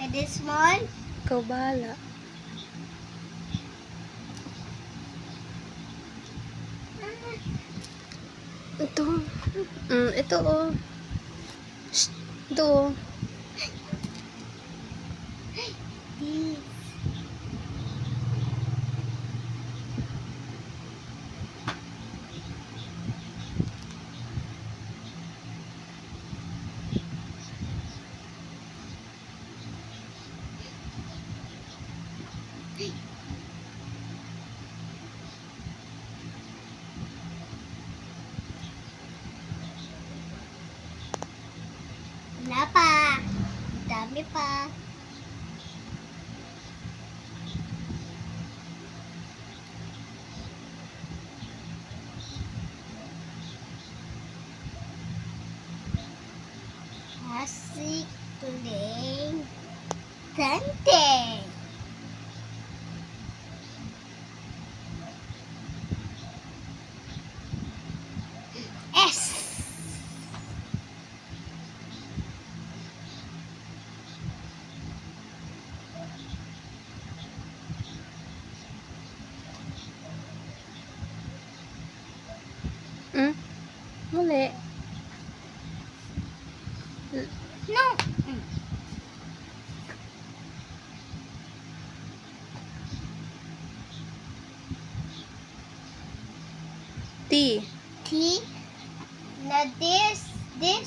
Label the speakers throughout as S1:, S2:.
S1: This one?
S2: Ikaw bahala. Ito. Ito oh. Shh. Ito oh.
S1: This. Wala pa. Dami pa. Hasikling tante. S.
S2: Muli.
S1: No.
S2: T.
S1: T. Na this. Ay.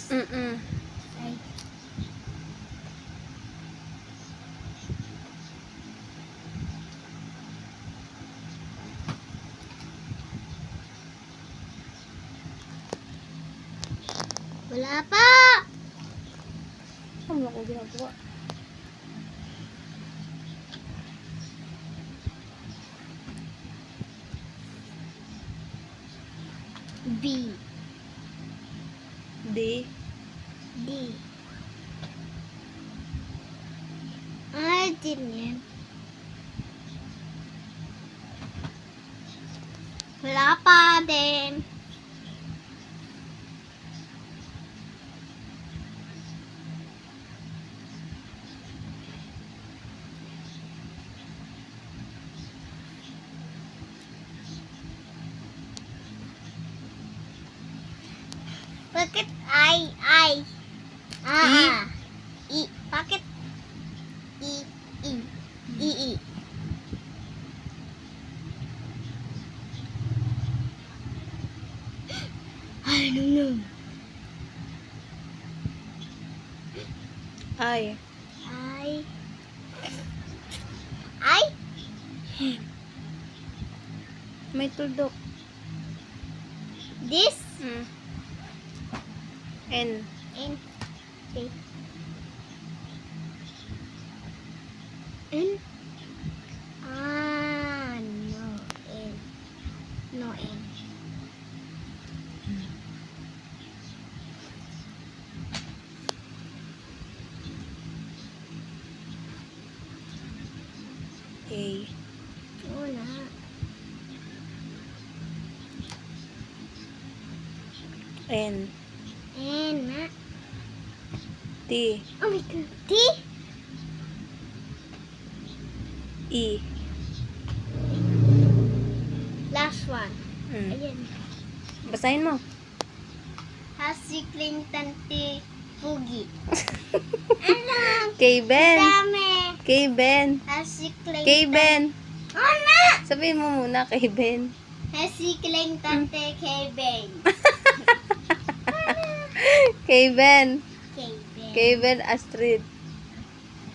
S1: Wala pa.
S2: Ano ako ginagawa?
S1: B.
S2: D.
S1: D. Ay, din yan. Wala pa din. Bakit I? I. Bakit I? I. I don't know.
S2: I.
S1: I?
S2: May tuldok.
S1: This?
S2: N.
S1: N. Okay. N? No. N. No N.
S2: A.
S1: Wala.
S2: N.
S1: N na.
S2: T.
S1: Oh my God. T?
S2: E.
S1: Last one.
S2: Mm.
S1: Ayan.
S2: Basahin mo.
S1: Hasikling tante pugi. Ano?
S2: Kay Ben.
S1: Dami.
S2: Kay Ben.
S1: Hasikling
S2: Kay Ben.
S1: Oh na!
S2: Sabihin mo muna kay Ben.
S1: Hasikling tante kay Ben.
S2: Kay Ben.
S1: Kay Ben.
S2: Kay Ben Astrid.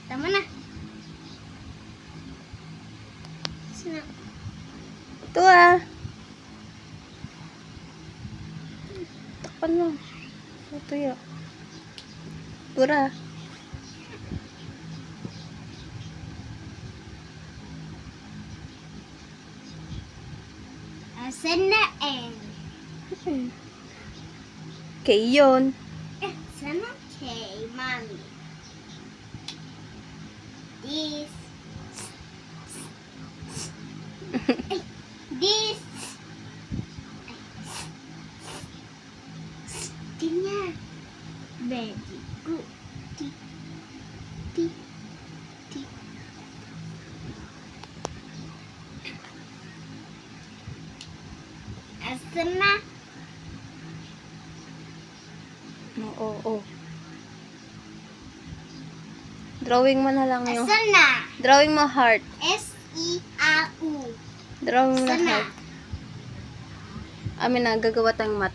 S1: Tama na. Sina?
S2: Ito ah. Takpan mo. Ito yun. Pura.
S1: Asan na N?
S2: Kay yun.
S1: Asan na K, Mami? This. Ay, this. Ganyan. Very good. T. Asana.
S2: Oo. Drawing mo na lang yung...
S1: Asana.
S2: Drawing mo heart.
S1: S-E-A-U.
S2: Drawing mo na
S1: Sana.
S2: heart. Amin na, gagawa tayong mat.